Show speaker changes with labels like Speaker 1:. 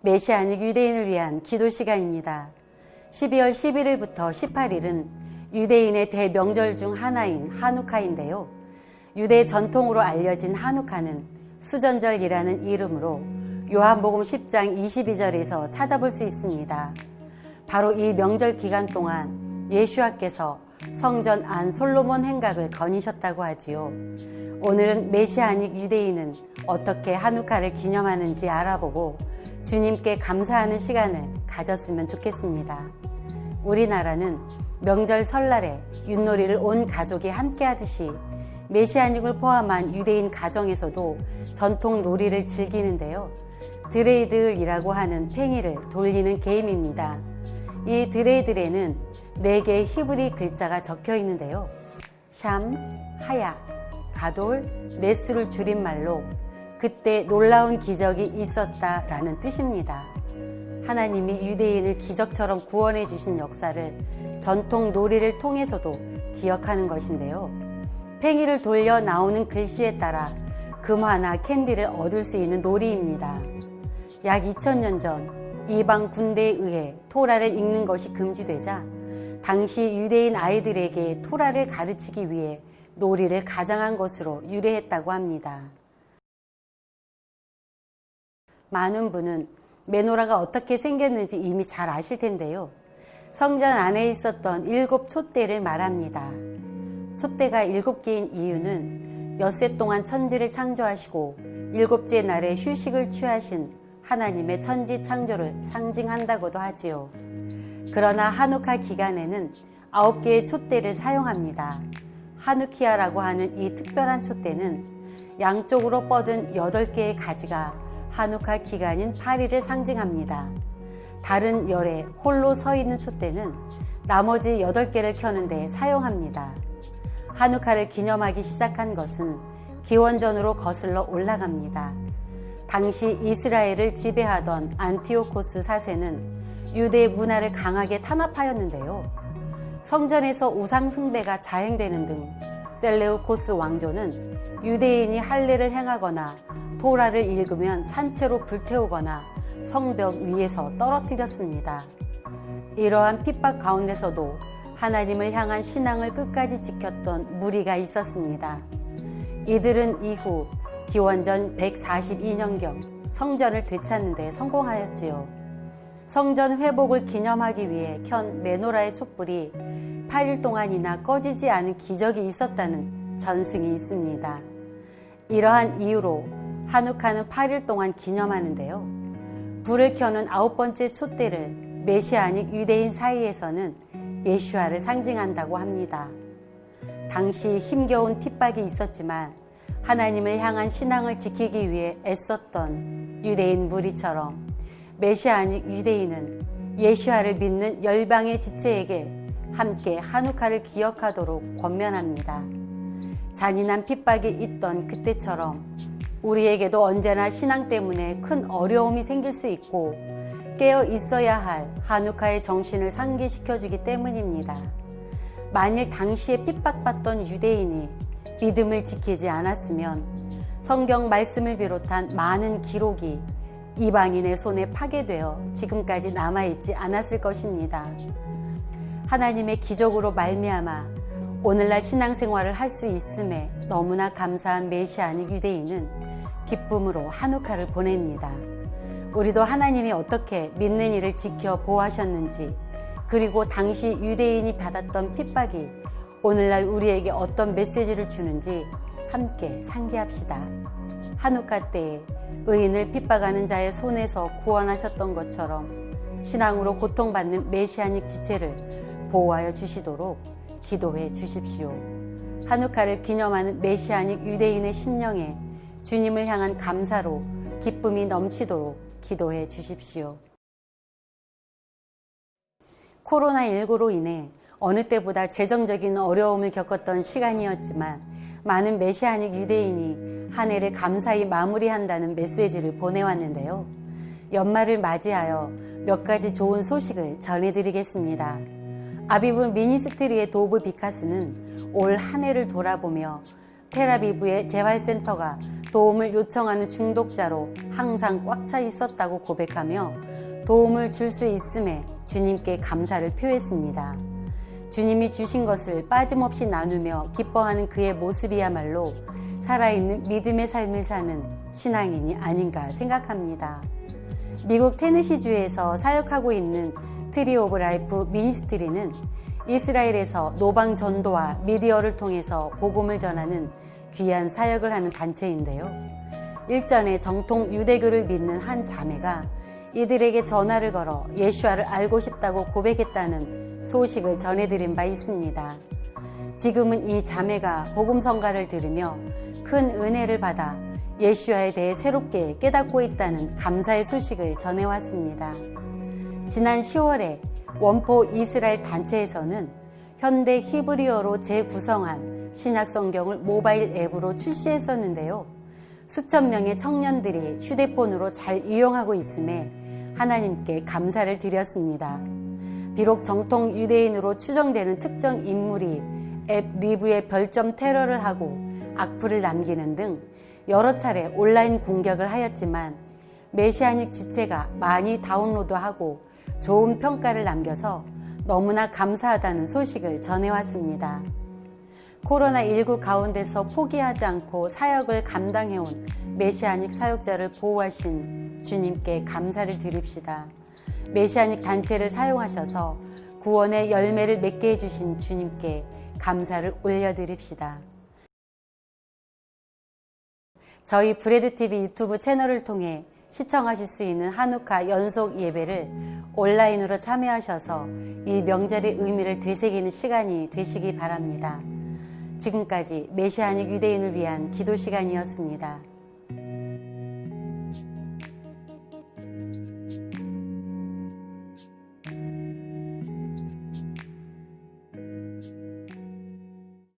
Speaker 1: 메시아닉 유대인을 위한 기도 시간입니다. 12월 11일부터 18일은 유대인의 대명절 중 하나인 하누카인데요. 유대 전통으로 알려진 하누카는 수전절이라는 이름으로 요한복음 10장 22절에서 찾아볼 수 있습니다. 바로 이 명절 기간 동안 예수와께서 성전 안 솔로몬 행각을 거니셨다고 하지요. 오늘은 메시아닉 유대인은 어떻게 하누카를 기념하는지 알아보고 주님께 감사하는 시간을 가졌으면 좋겠습니다. 우리나라는 명절 설날에 윷놀이를 온 가족이 함께 하듯이 메시아닉을 포함한 유대인 가정에서도 전통 놀이를 즐기는데요. 드레이들이라고 하는 팽이를 돌리는 게임입니다. 이 드레이들에는 4개의 히브리 글자가 적혀 있는데요. 샴, 하야, 가돌, 네스를 줄임말로 그때 놀라운 기적이 있었다라는 뜻입니다. 하나님이 유대인을 기적처럼 구원해 주신 역사를 전통 놀이를 통해서도 기억하는 것인데요. 팽이를 돌려 나오는 글씨에 따라 금화나 캔디를 얻을 수 있는 놀이입니다. 약 2000년 전 이방 군대에 의해 토라를 읽는 것이 금지되자 당시 유대인 아이들에게 토라를 가르치기 위해 놀이를 가장한 것으로 유래했다고 합니다. 많은 분은 메노라가 어떻게 생겼는지 이미 잘 아실 텐데요. 성전 안에 있었던 7 촛대를 말합니다. 촛대가 7개인 이유는 엿새 동안 천지를 창조하시고 7째 날에 휴식을 취하신 하나님의 천지 창조를 상징한다고도 하지요. 그러나 하누카 기간에는 9개의 촛대를 사용합니다. 하누키아라고 하는 이 특별한 촛대는 양쪽으로 뻗은 8개의 가지가 하누카 기간인 8일을 상징합니다. 다른 열에 홀로 서 있는 촛대는 나머지 8개를 켜는데 사용합니다. 하누카를 기념하기 시작한 것은 기원전으로 거슬러 올라갑니다. 당시 이스라엘을 지배하던 안티오코스 4세는 유대 문화를 강하게 탄압하였는데요. 성전에서 우상 숭배가 자행되는 등 셀레우코스 왕조는 유대인이 할례를 행하거나 토라를 읽으면 산채로 불태우거나 성벽 위에서 떨어뜨렸습니다. 이러한 핍박 가운데서도 하나님을 향한 신앙을 끝까지 지켰던 무리가 있었습니다. 이들은 이후 기원전 142년경 성전을 되찾는 데 성공하였지요. 성전 회복을 기념하기 위해 켠 메노라의 촛불이 8일 동안이나 꺼지지 않은 기적이 있었다는 전승이 있습니다. 이러한 이유로 하누카는 8일 동안 기념하는데요. 불을 켜는 9번째 촛대를 메시아닉 유대인 사이에서는 예슈아를 상징한다고 합니다. 당시 힘겨운 핍박이 있었지만 하나님을 향한 신앙을 지키기 위해 애썼던 유대인 무리처럼 메시아닉 유대인은 예슈아를 믿는 열방의 지체에게 함께 하누카를 기억하도록 권면합니다. 잔인한 핍박이 있던 그때처럼 우리에게도 언제나 신앙 때문에 큰 어려움이 생길 수 있고 깨어 있어야 할 하누카의 정신을 상기시켜주기 때문입니다. 만일 당시에 핍박받던 유대인이 믿음을 지키지 않았으면 성경 말씀을 비롯한 많은 기록이 이방인의 손에 파괴되어 지금까지 남아있지 않았을 것입니다. 하나님의 기적으로 말미암아 오늘날 신앙생활을 할 수 있음에 너무나 감사한 메시아닉 유대인은 기쁨으로 하누카를 보냅니다. 우리도 하나님이 어떻게 믿는 이를 지켜 보호하셨는지, 그리고 당시 유대인이 받았던 핍박이 오늘날 우리에게 어떤 메시지를 주는지 함께 상기합시다. 하누카 때에 의인을 핍박하는 자의 손에서 구원하셨던 것처럼 신앙으로 고통받는 메시아닉 지체를 보호하여 주시도록 기도해 주십시오. 하누카를 기념하는 메시아닉 유대인의 심령에 주님을 향한 감사로 기쁨이 넘치도록 기도해 주십시오. 코로나19로 인해 어느 때보다 재정적인 어려움을 겪었던 시간이었지만 많은 메시아닉 유대인이 한 해를 감사히 마무리한다는 메시지를 보내왔는데요. 연말을 맞이하여 몇 가지 좋은 소식을 전해드리겠습니다. 아비브 미니스트리의 도브 비카스는 올 한 해를 돌아보며 텔아비브의 재활센터가 도움을 요청하는 중독자로 항상 꽉 차 있었다고 고백하며 도움을 줄 수 있음에 주님께 감사를 표했습니다. 주님이 주신 것을 빠짐없이 나누며 기뻐하는 그의 모습이야말로 살아있는 믿음의 삶을 사는 신앙인이 아닌가 생각합니다. 미국 테네시주에서 사역하고 있는 트리 오브 라이프 미니스트리는 이스라엘에서 노방 전도와 미디어를 통해서 복음을 전하는 귀한 사역을 하는 단체인데요. 일전에 정통 유대교를 믿는 한 자매가 이들에게 전화를 걸어 예수와를 알고 싶다고 고백했다는 소식을 전해드린 바 있습니다. 지금은 이 자매가 복음 성가를 들으며 큰 은혜를 받아 예수와에 대해 새롭게 깨닫고 있다는 감사의 소식을 전해왔습니다. 지난 10월에 원포 이스라엘 단체에서는 현대 히브리어로 재구성한 신약 성경을 모바일 앱으로 출시했었는데요. 수천 명의 청년들이 휴대폰으로 잘 이용하고 있음에 하나님께 감사를 드렸습니다. 비록 정통 유대인으로 추정되는 특정 인물이 앱 리뷰에 별점 테러를 하고 악플을 남기는 등 여러 차례 온라인 공격을 하였지만 메시아닉 지체가 많이 다운로드하고 좋은 평가를 남겨서 너무나 감사하다는 소식을 전해왔습니다. 코로나19 가운데서 포기하지 않고 사역을 감당해온 메시아닉 사역자를 보호하신 주님께 감사를 드립시다. 메시아닉 단체를 사용하셔서 구원의 열매를 맺게 해주신 주님께 감사를 올려드립시다. 저희 브레드TV 유튜브 채널을 통해 시청하실 수 있는 한우카 연속 예배를 온라인으로 참여하셔서 이 명절의 의미를 되새기는 시간이 되시기 바랍니다. 지금까지 메시아닉 유대인을 위한 기도 시간이었습니다.